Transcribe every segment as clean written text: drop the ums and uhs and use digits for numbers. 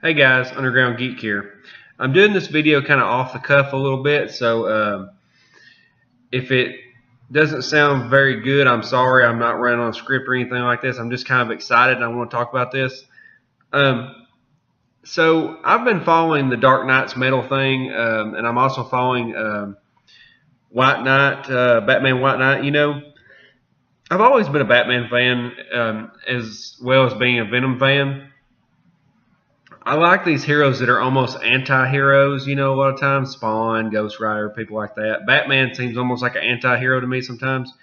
Hey guys, Underground Geek here. I'm doing this video kind of off the cuff a little bit, so if it doesn't sound very good, I'm sorry. I'm not running on a script or anything like this. I'm just kind of excited and I want to talk about this. Um, so I've been following the Dark Knight's Metal thing, and I'm also following White Knight, Batman White Knight. I've always been a Batman fan, as well as being a Venom fan. I like these heroes that are almost anti-heroes, a lot of times. Spawn, Ghost Rider, people like that. Batman seems almost like an anti-hero to me sometimes.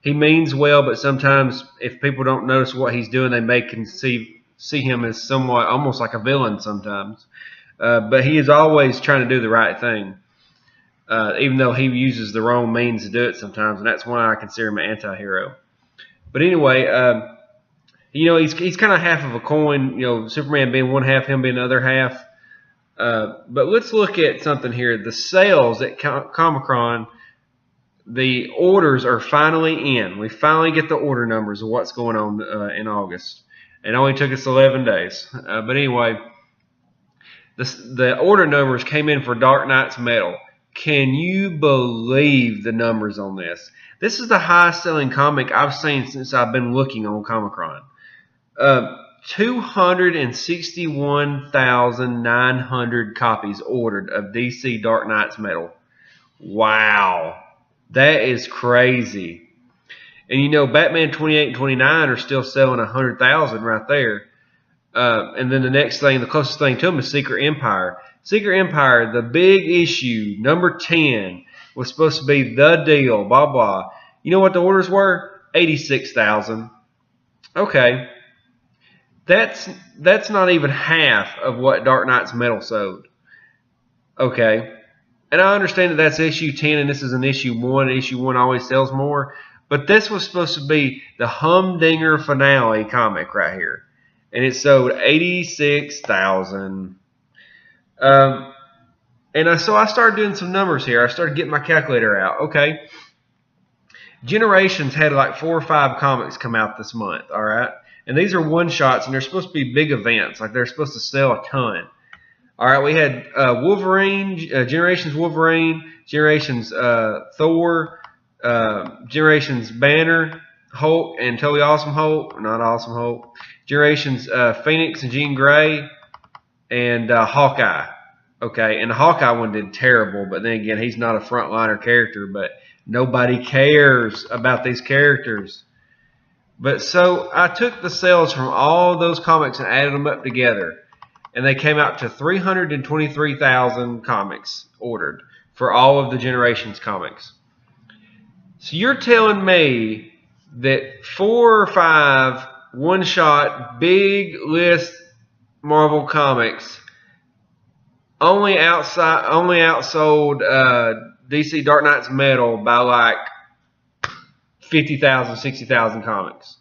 He means well, but sometimes if people don't notice what he's doing, they may see him as somewhat almost like a villain sometimes. But he is always trying to do the right thing, even though he uses the wrong means to do it sometimes, and that's why I consider him an anti-hero. But anyway, he's kind of half of a coin. Superman being one half, him being the other half. But let's look at something here. The sales at Comic-Con, the orders are finally in. We finally get the order numbers of what's going on in August. It only took us 11 days. But anyway, the order numbers came in for Dark Knight's Metal. Can you believe the numbers on this? This is the highest selling comic I've seen since I've been looking on Comic-Con. 261,900 copies ordered of DC Dark Knight's Metal. Wow. That is crazy. And Batman 28 and 29 are still selling 100,000 right there. And then the closest thing to them is Secret Empire. Secret Empire, the big issue, number 10, was supposed to be the deal, blah, blah. You know what the orders were? 86,000. Okay. That's not even half of what Dark Knight's Metal sold. Okay. And I understand that that's issue 10 and this is an issue 1. Issue 1 always sells more. But this was supposed to be the humdinger finale comic right here. And it sold 86,000. So I started doing some numbers here. I started getting my calculator out. Okay. Generations had like 4 or 5 comics come out this month. All right. And these are one-shots, and they're supposed to be big events. Like, they're supposed to sell a ton. All right, we had Wolverine, Generations Wolverine, Generations Thor, Generations Banner, Hulk, and Totally Awesome Hulk. Not Awesome Hulk. Generations Phoenix and Jean Grey, and Hawkeye. Okay, and the Hawkeye one did terrible, but then again, he's not a frontliner character, but nobody cares about these characters. But so I took the sales from all those comics and added them up together, and they came out to 323,000 comics ordered for all of the Generations comics. So you're telling me that 4 or 5 one-shot big list Marvel comics only outsold DC Dark Knight's Metal by like 50,000, 60,000 comics.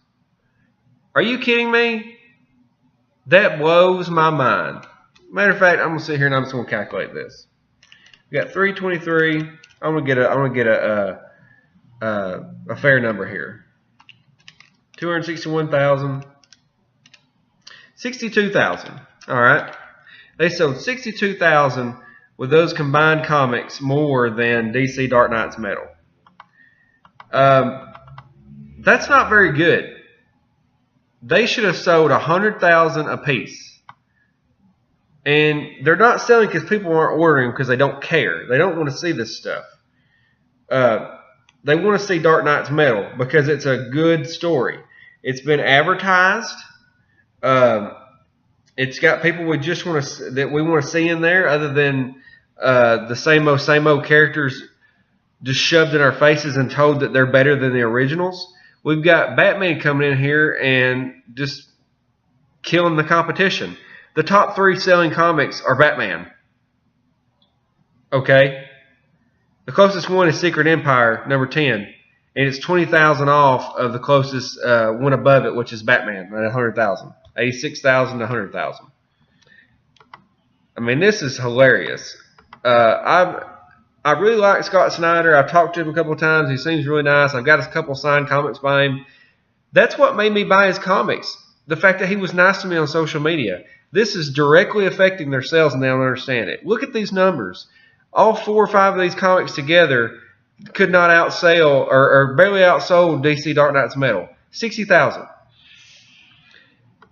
Are you kidding me? That blows my mind. Matter of fact, I'm gonna sit here and I'm just gonna calculate this. We got 323. I'm gonna get a fair number here. 261,000. 62,000. All right. They sold 62,000 with those combined comics more than DC Dark Knight's Metal. That's not very good. They should have sold 100,000 apiece. And they're not selling because people aren't ordering because they don't care. They don't want to see this stuff. They want to see Dark Knight's Metal because it's a good story. It's been advertised. It's got people we want to see in there, other than the same old characters just shoved in our faces and told that they're better than the originals. We've got Batman coming in here and just killing the competition. The top 3 selling comics are Batman. Okay? The closest one is Secret Empire, number 10. And it's 20,000 off of the closest one above it, which is Batman at 100,000. 86,000 to 100,000. I mean, this is hilarious. I really like Scott Snyder. I've talked to him a couple of times. He seems really nice. I've got a couple signed comics by him. That's what made me buy his comics. the fact that he was nice to me on social media. This is directly affecting their sales, and they don't understand it. Look at these numbers. All 4 or 5 of these comics together could not outsell or barely outsold DC Dark Knight's Metal. 60,000.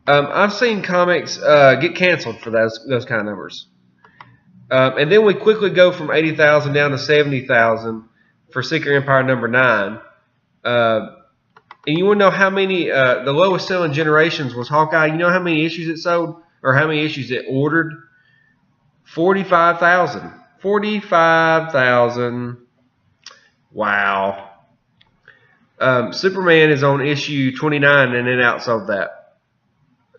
I've seen comics get canceled for those kind of numbers. And then we quickly go from 80,000 down to 70,000 for Secret Empire number 9. And you want to know how many, the lowest selling Generations was Hawkeye. You know how many issues it sold? Or how many issues it ordered? 45,000. 45,000. Wow. Superman is on issue 29 and it outsold that.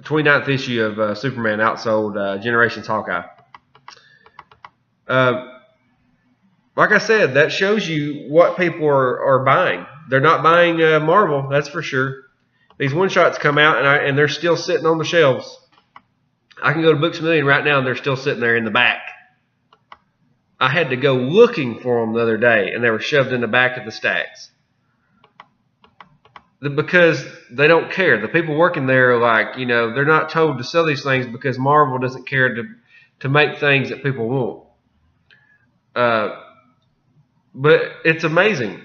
29th issue of Superman outsold Generations Hawkeye. Like I said, that shows you what people are buying. They're not buying Marvel, that's for sure. These one-shots come out and they're still sitting on the shelves. I can go to Books A Million right now and they're still sitting there in the back. I had to go looking for them the other day and they were shoved in the back of the stacks. Because they don't care. The people working there are like, you know, they're not told to sell these things because Marvel doesn't care to make things that people want. But it's amazing.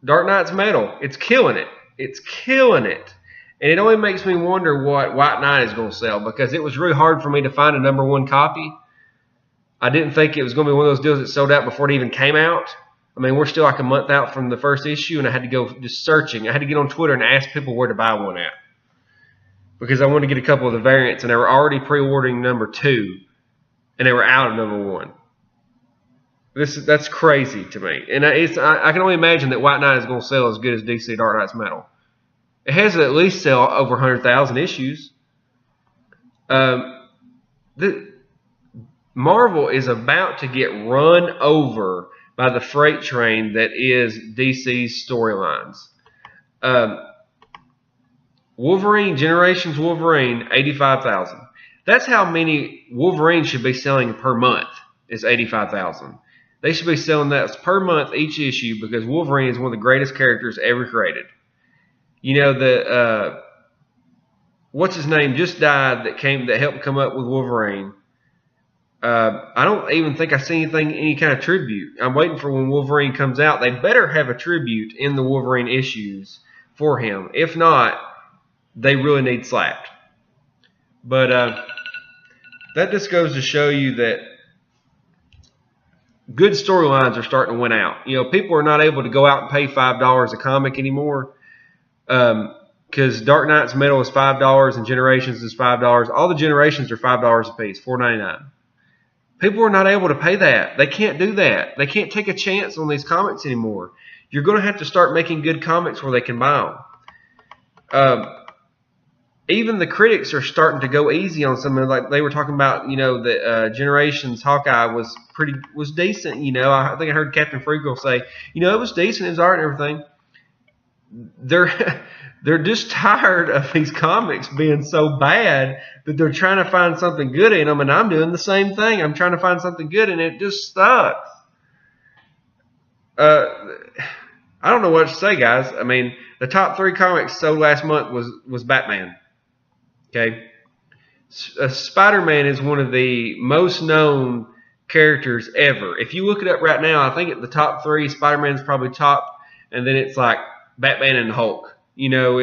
Dark Knight's Metal, it's killing it. It's killing it. And it only makes me wonder what White Knight is going to sell, because it was really hard for me to find a #1 copy. I didn't think it was going to be one of those deals that sold out before it even came out. I mean, we're still like a month out from the first issue, and I had to go just searching. I had to get on Twitter and ask people where to buy one at, because I wanted to get a couple of the variants, and they were already pre-ordering #2, and they were out of #1. That's crazy to me, and I can only imagine that White Knight is going to sell as good as DC Dark Knight's Metal. It has to at least sell over 100,000 issues. Marvel is about to get run over by the freight train that is DC's storylines. Wolverine, Generations Wolverine, 85,000. That's how many Wolverine should be selling per month, is 85,000. They should be selling that per month each issue, because Wolverine is one of the greatest characters ever created. You know, what's his name just died that helped come up with Wolverine. I don't even think I see any kind of tribute. I'm waiting for when Wolverine comes out. They better have a tribute in the Wolverine issues for him. If not, they really need slapped. But that just goes to show you that good storylines are starting to win out. You know, people are not able to go out and pay $5 a comic anymore, because Dark Knight's Metal is $5 and Generations is $5. All the Generations are $5 a piece, $4.99. People are not able to pay that. They can't do that. They can't take a chance on these comics anymore. You're going to have to start making good comics where they can buy them. Even the critics are starting to go easy on some of, like they were talking about, you know, that Generations Hawkeye was decent. You know, I think I heard Captain Freakle say, you know, it was decent, it was art and everything. They're just tired of these comics being so bad that they're trying to find something good in them, and I'm doing the same thing. I'm trying to find something good, and it just sucks. I don't know what to say, guys. I mean, the top 3 comics sold last month was Batman. Okay, Spider-Man is one of the most known characters ever. If you look it up right now, I think at the top 3, Spider-Man is probably top, and then it's like Batman and Hulk. You know,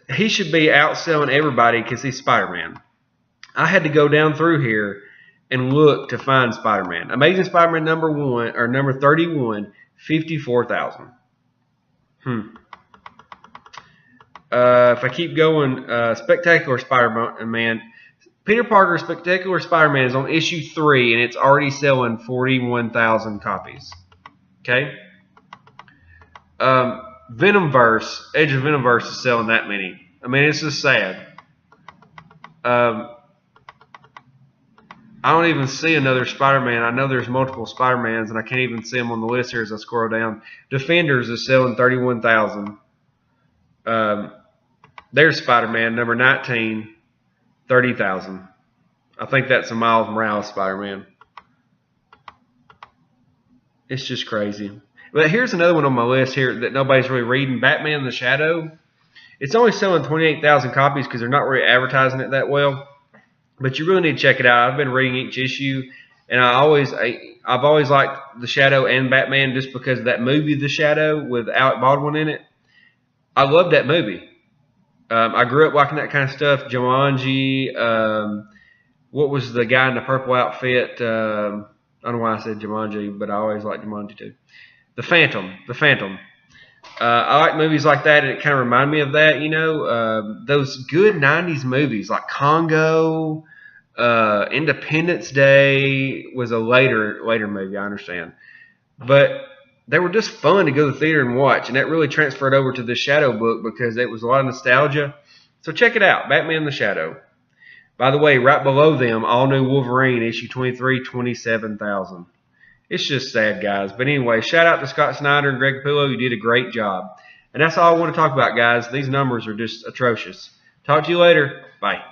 he should be outselling everybody because he's Spider-Man. I had to go down through here and look to find Spider-Man. Amazing Spider-Man #1 or number 31, 54,000. If I keep going, Spectacular Spider-Man. Peter Parker Spectacular Spider-Man is on issue 3, and it's already selling 41,000 copies. Okay? Venomverse, Edge of Venomverse is selling that many. I mean, it's just sad. I don't even see another Spider-Man. I know there's multiple Spider-Mans, and I can't even see them on the list here as I scroll down. Defenders is selling 31,000. There's Spider-Man, number 19, 30,000. I think that's a Miles Morales Spider-Man. It's just crazy. But here's another one on my list here that nobody's really reading. Batman the Shadow. It's only selling 28,000 copies because they're not really advertising it that well. But you really need to check it out. I've been reading each issue, and I've always liked The Shadow and Batman just because of that movie, The Shadow, with Alec Baldwin in it. I love that movie. I grew up liking that kind of stuff. Jumanji. What was the guy in the purple outfit? I don't know why I said Jumanji, but I always liked Jumanji too. The Phantom. The Phantom. I like movies like that, and it kind of reminded me of that, you know. Those good 90s movies like Congo, Independence Day was a later movie, I understand. But they were just fun to go to the theater and watch, and that really transferred over to the Shadow book because it was a lot of nostalgia. So check it out, Batman the Shadow. By the way, right below them, all new Wolverine, issue 23, 27,000. It's just sad, guys. But anyway, shout out to Scott Snyder and Greg Capullo. You did a great job. And that's all I want to talk about, guys. These numbers are just atrocious. Talk to you later. Bye.